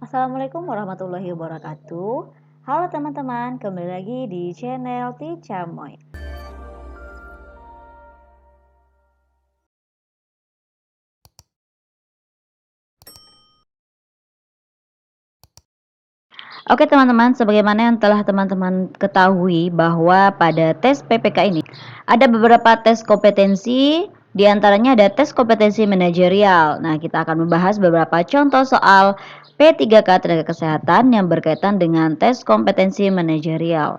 Assalamualaikum warahmatullahi wabarakatuh. Halo teman-teman, kembali lagi di channel Ticamoy. Oke teman-teman, sebagaimana yang telah teman-teman ketahui bahwa pada tes PPK ini ada beberapa tes kompetensi, diantaranya ada tes kompetensi manajerial. Nah, kita akan membahas beberapa contoh soal P3K Tenaga Kesehatan yang berkaitan dengan tes kompetensi manajerial.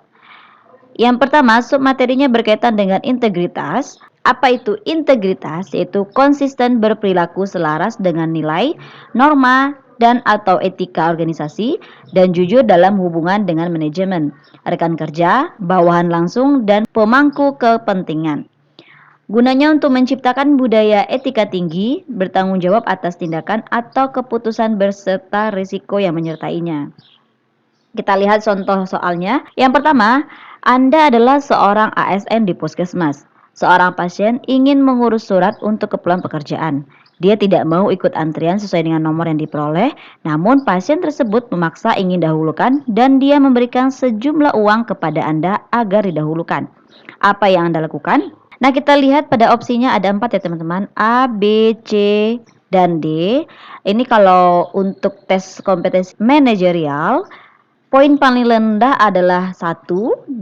Yang pertama, submaterinya berkaitan dengan integritas. Apa itu integritas? Yaitu konsisten berperilaku selaras dengan nilai, norma, dan atau etika organisasi, dan jujur dalam hubungan dengan manajemen, rekan kerja, bawahan langsung, dan pemangku kepentingan. Gunanya untuk menciptakan budaya etika tinggi, bertanggung jawab atas tindakan atau keputusan berserta risiko yang menyertainya. Kita lihat contoh soalnya. Yang pertama, Anda adalah seorang ASN di puskesmas. Seorang pasien ingin mengurus surat untuk keperluan pekerjaan. Dia tidak mau ikut antrian sesuai dengan nomor yang diperoleh, namun pasien tersebut memaksa ingin dahulukan dan dia memberikan sejumlah uang kepada Anda agar didahulukan. Apa yang Anda lakukan? Nah, kita lihat pada opsinya ada 4 ya teman-teman. A, B, C, dan D. Ini kalau untuk tes kompetensi manajerial, poin paling rendah adalah 1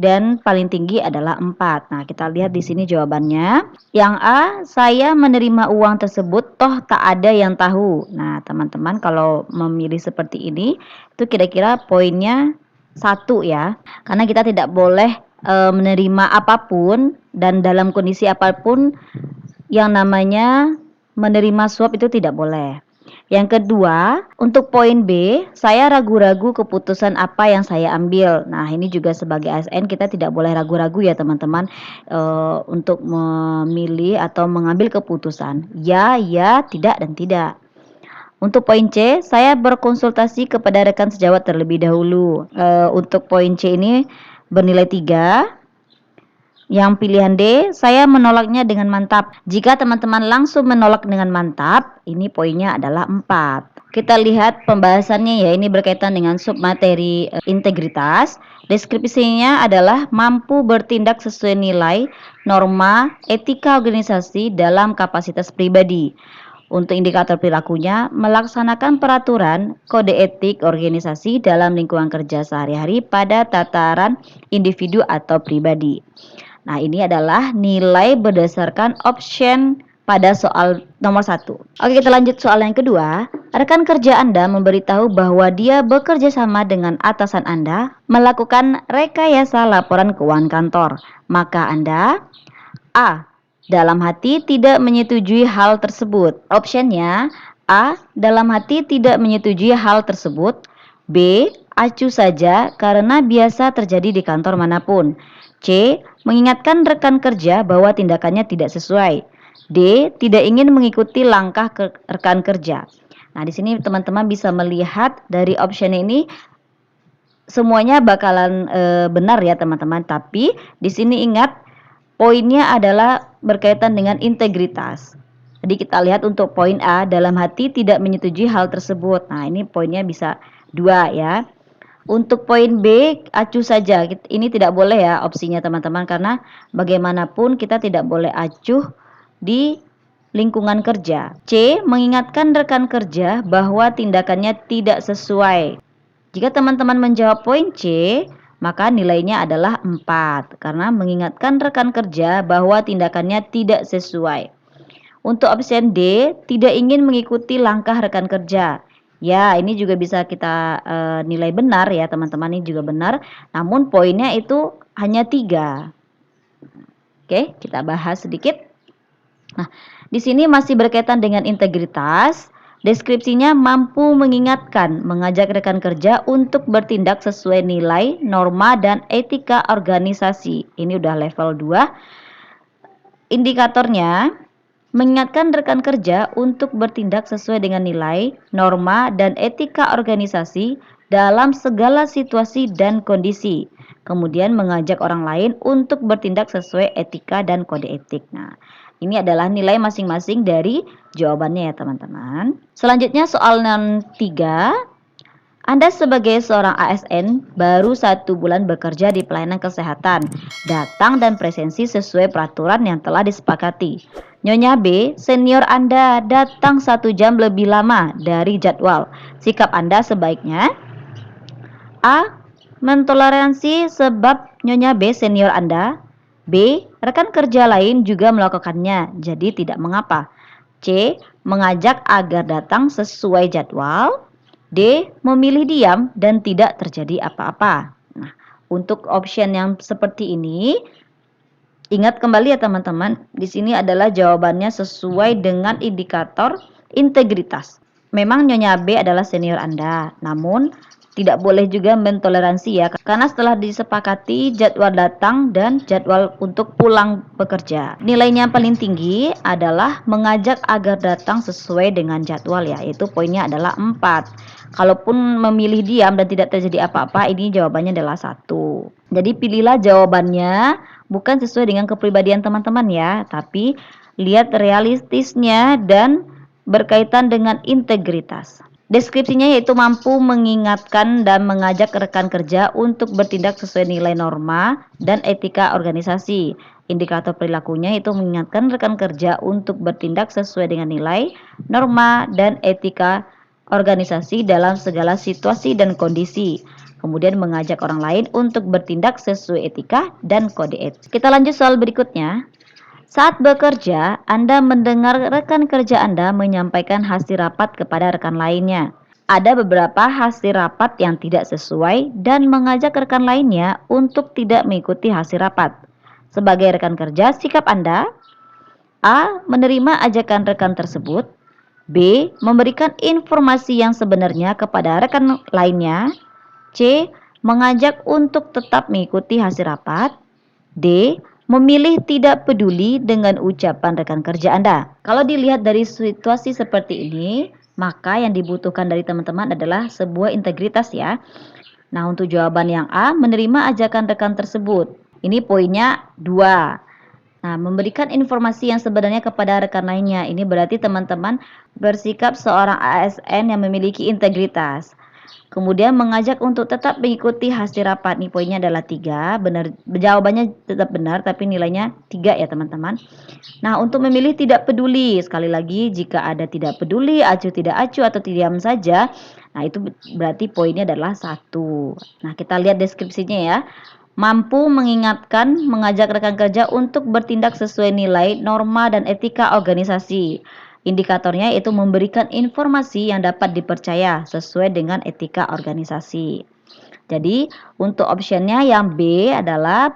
dan paling tinggi adalah 4. Nah, kita lihat di sini jawabannya. Yang A, saya menerima uang tersebut toh tak ada yang tahu. Nah, teman-teman kalau memilih seperti ini, itu kira-kira poinnya 1 ya. Karena kita tidak boleh menerima apapun dan dalam kondisi apapun yang namanya menerima suap itu tidak boleh. Yang kedua, untuk poin B, saya ragu-ragu keputusan apa yang saya ambil. Nah, ini juga sebagai ASN kita tidak boleh ragu-ragu ya teman-teman untuk memilih atau mengambil keputusan. Ya, tidak, dan tidak. Untuk poin C, saya berkonsultasi kepada rekan sejawat terlebih dahulu. Untuk poin C ini bernilai 3. Yang pilihan D, saya menolaknya dengan mantap. Jika teman-teman langsung menolak dengan mantap, ini poinnya adalah 4. Kita lihat pembahasannya ya, ini berkaitan dengan submateri integritas. Deskripsinya adalah mampu bertindak sesuai nilai, norma, etika organisasi dalam kapasitas pribadi. Untuk indikator perilakunya, melaksanakan peraturan kode etik organisasi dalam lingkungan kerja sehari-hari pada tataran individu atau pribadi. Nah, ini adalah nilai berdasarkan option pada soal nomor 1. Oke, kita lanjut soal yang kedua. Rekan kerja Anda memberitahu bahwa dia bekerja sama dengan atasan Anda melakukan rekayasa laporan keuangan kantor. Maka Anda A. Dalam hati tidak menyetujui hal tersebut. Optionnya A. Dalam hati tidak menyetujui hal tersebut. B. Acuh saja karena biasa terjadi di kantor manapun. C. Mengingatkan rekan kerja bahwa tindakannya tidak sesuai. D. Tidak ingin mengikuti langkah rekan kerja. Nah, di sini teman-teman bisa melihat dari option ini semuanya bakalan benar ya teman-teman. Tapi di sini ingat poinnya adalah berkaitan dengan integritas. Jadi kita lihat untuk poin A, dalam hati tidak menyetujui hal tersebut. Nah, ini poinnya bisa 2 ya. Untuk poin B, acuh saja. Ini tidak boleh ya opsinya teman-teman, karena bagaimanapun kita tidak boleh acuh di lingkungan kerja. C, mengingatkan rekan kerja bahwa tindakannya tidak sesuai. Jika teman-teman menjawab poin C, maka nilainya adalah 4 karena mengingatkan rekan kerja bahwa tindakannya tidak sesuai. Untuk option D, tidak ingin mengikuti langkah rekan kerja. Ya, ini juga bisa kita nilai benar ya teman-teman, ini juga benar. Namun poinnya itu hanya 3. Oke, kita bahas sedikit. Nah, di sini masih berkaitan dengan integritas. Deskripsinya mampu mengingatkan, mengajak rekan kerja untuk bertindak sesuai nilai, norma, dan etika organisasi. Ini udah level 2. Indikatornya mengingatkan rekan kerja untuk bertindak sesuai dengan nilai, norma, dan etika organisasi dalam segala situasi dan kondisi. Kemudian mengajak orang lain untuk bertindak sesuai etika dan kode etik. Nah, ini adalah nilai masing-masing dari jawabannya ya teman-teman. Selanjutnya soal 3. Anda sebagai seorang ASN baru 1 bulan bekerja di pelayanan kesehatan, datang dan presensi sesuai peraturan yang telah disepakati. Nyonya B, senior Anda datang 1 jam lebih lama dari jadwal. Sikap Anda sebaiknya A. Mentoleransi sebab Nyonya B senior Anda. B. Rekan kerja lain juga melakukannya, jadi tidak mengapa. C. Mengajak agar datang sesuai jadwal. D. Memilih diam dan tidak terjadi apa-apa. Nah, untuk option yang seperti ini, ingat kembali ya teman-teman, di sini adalah jawabannya sesuai dengan indikator integritas. Memang Nyonya B adalah senior Anda, namun tidak boleh juga mentoleransi ya, karena setelah disepakati jadwal datang dan jadwal untuk pulang bekerja. Nilainya paling tinggi adalah mengajak agar datang sesuai dengan jadwal ya, yaitu poinnya adalah 4. Kalaupun memilih diam dan tidak terjadi apa-apa, ini jawabannya adalah 1. Jadi pilihlah jawabannya bukan sesuai dengan kepribadian teman-teman ya, tapi lihat realistisnya dan berkaitan dengan integritas. Deskripsinya yaitu mampu mengingatkan dan mengajak rekan kerja untuk bertindak sesuai nilai norma dan etika organisasi. Indikator perilakunya itu mengingatkan rekan kerja untuk bertindak sesuai dengan nilai, norma, dan etika organisasi dalam segala situasi dan kondisi. Kemudian mengajak orang lain untuk bertindak sesuai etika dan kode etik. Kita lanjut soal berikutnya. Saat bekerja, Anda mendengar rekan kerja Anda menyampaikan hasil rapat kepada rekan lainnya. Ada beberapa hasil rapat yang tidak sesuai dan mengajak rekan lainnya untuk tidak mengikuti hasil rapat. Sebagai rekan kerja, sikap Anda A. Menerima ajakan rekan tersebut. B. Memberikan informasi yang sebenarnya kepada rekan lainnya. C. Mengajak untuk tetap mengikuti hasil rapat. D. Memilih tidak peduli dengan ucapan rekan kerja Anda. Kalau dilihat dari situasi seperti ini, maka yang dibutuhkan dari teman-teman adalah sebuah integritas ya. Nah, untuk jawaban yang A, menerima ajakan rekan tersebut. Ini poinnya 2. Nah, memberikan informasi yang sebenarnya kepada rekan lainnya. Ini berarti teman-teman bersikap seorang ASN yang memiliki integritas. Kemudian mengajak untuk tetap mengikuti hasil rapat. Nih poinnya adalah 3. Benar, jawabannya tetap benar tapi nilainya 3 ya teman-teman. Nah, untuk memilih tidak peduli. Sekali lagi, jika ada tidak peduli, acuh tidak acuh atau diam saja, nah itu berarti poinnya adalah 1. Nah, kita lihat deskripsinya ya. Mampu mengingatkan, mengajak rekan kerja untuk bertindak sesuai nilai, norma, dan etika organisasi. Indikatornya itu memberikan informasi yang dapat dipercaya sesuai dengan etika organisasi. Jadi, untuk optionnya yang B adalah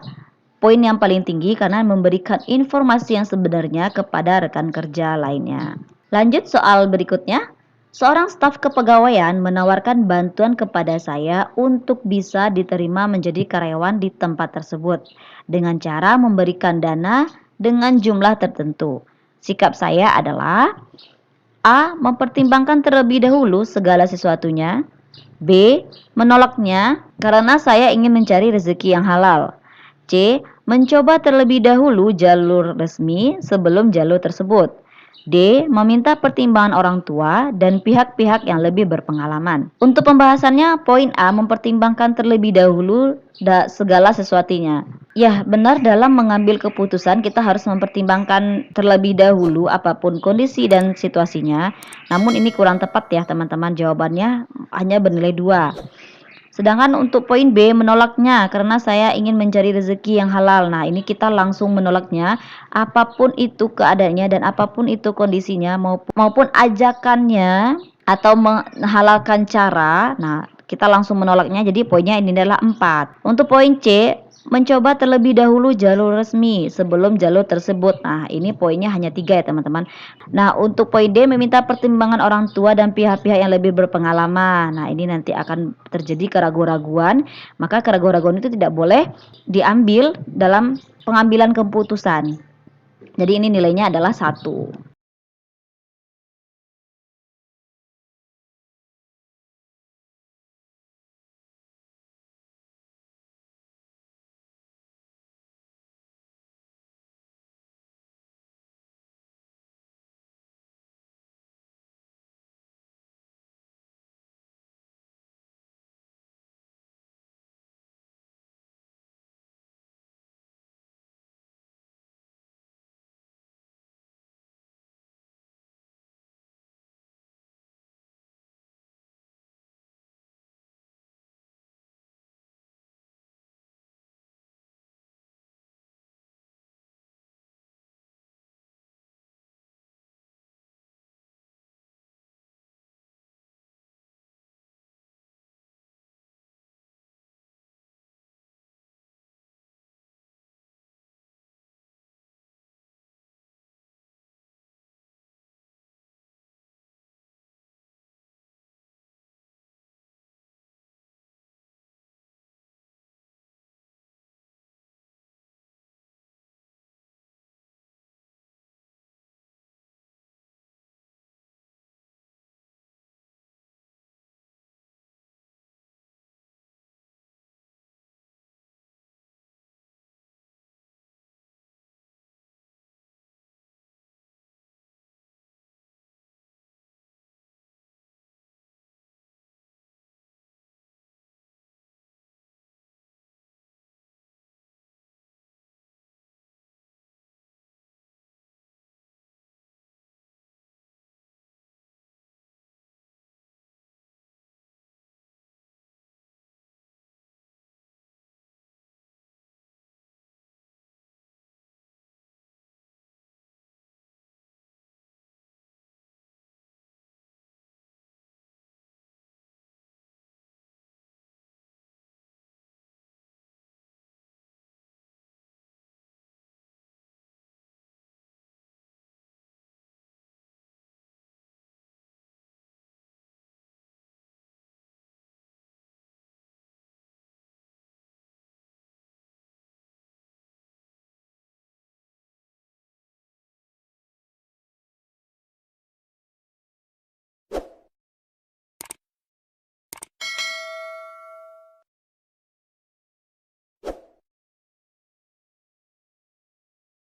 poin yang paling tinggi karena memberikan informasi yang sebenarnya kepada rekan kerja lainnya. Lanjut soal berikutnya. Seorang staf kepegawaian menawarkan bantuan kepada saya untuk bisa diterima menjadi karyawan di tempat tersebut dengan cara memberikan dana dengan jumlah tertentu. Sikap saya adalah A. Mempertimbangkan terlebih dahulu segala sesuatunya. B. Menolaknya karena saya ingin mencari rezeki yang halal. C. Mencoba terlebih dahulu jalur resmi sebelum jalur tersebut. D. Meminta pertimbangan orang tua dan pihak-pihak yang lebih berpengalaman. Untuk pembahasannya, poin A. Mempertimbangkan terlebih dahulu segala sesuatunya. Ya, benar dalam mengambil keputusan kita harus mempertimbangkan terlebih dahulu apapun kondisi dan situasinya. Namun ini kurang tepat ya teman-teman, jawabannya hanya bernilai 2. Sedangkan untuk poin B, menolaknya karena saya ingin mencari rezeki yang halal. Nah, ini kita langsung menolaknya apapun itu keadaannya dan apapun itu kondisinya maupun ajakannya atau menghalalkan cara. Nah, kita langsung menolaknya. Jadi poinnya ini adalah 4. Untuk poin C, mencoba terlebih dahulu jalur resmi sebelum jalur tersebut. Nah, ini poinnya hanya 3 ya teman-teman. Nah, untuk poin D, meminta pertimbangan orang tua dan pihak-pihak yang lebih berpengalaman. Nah, ini nanti akan terjadi keraguan-raguan. Maka keraguan-raguan itu tidak boleh diambil dalam pengambilan keputusan. Jadi ini nilainya adalah 1.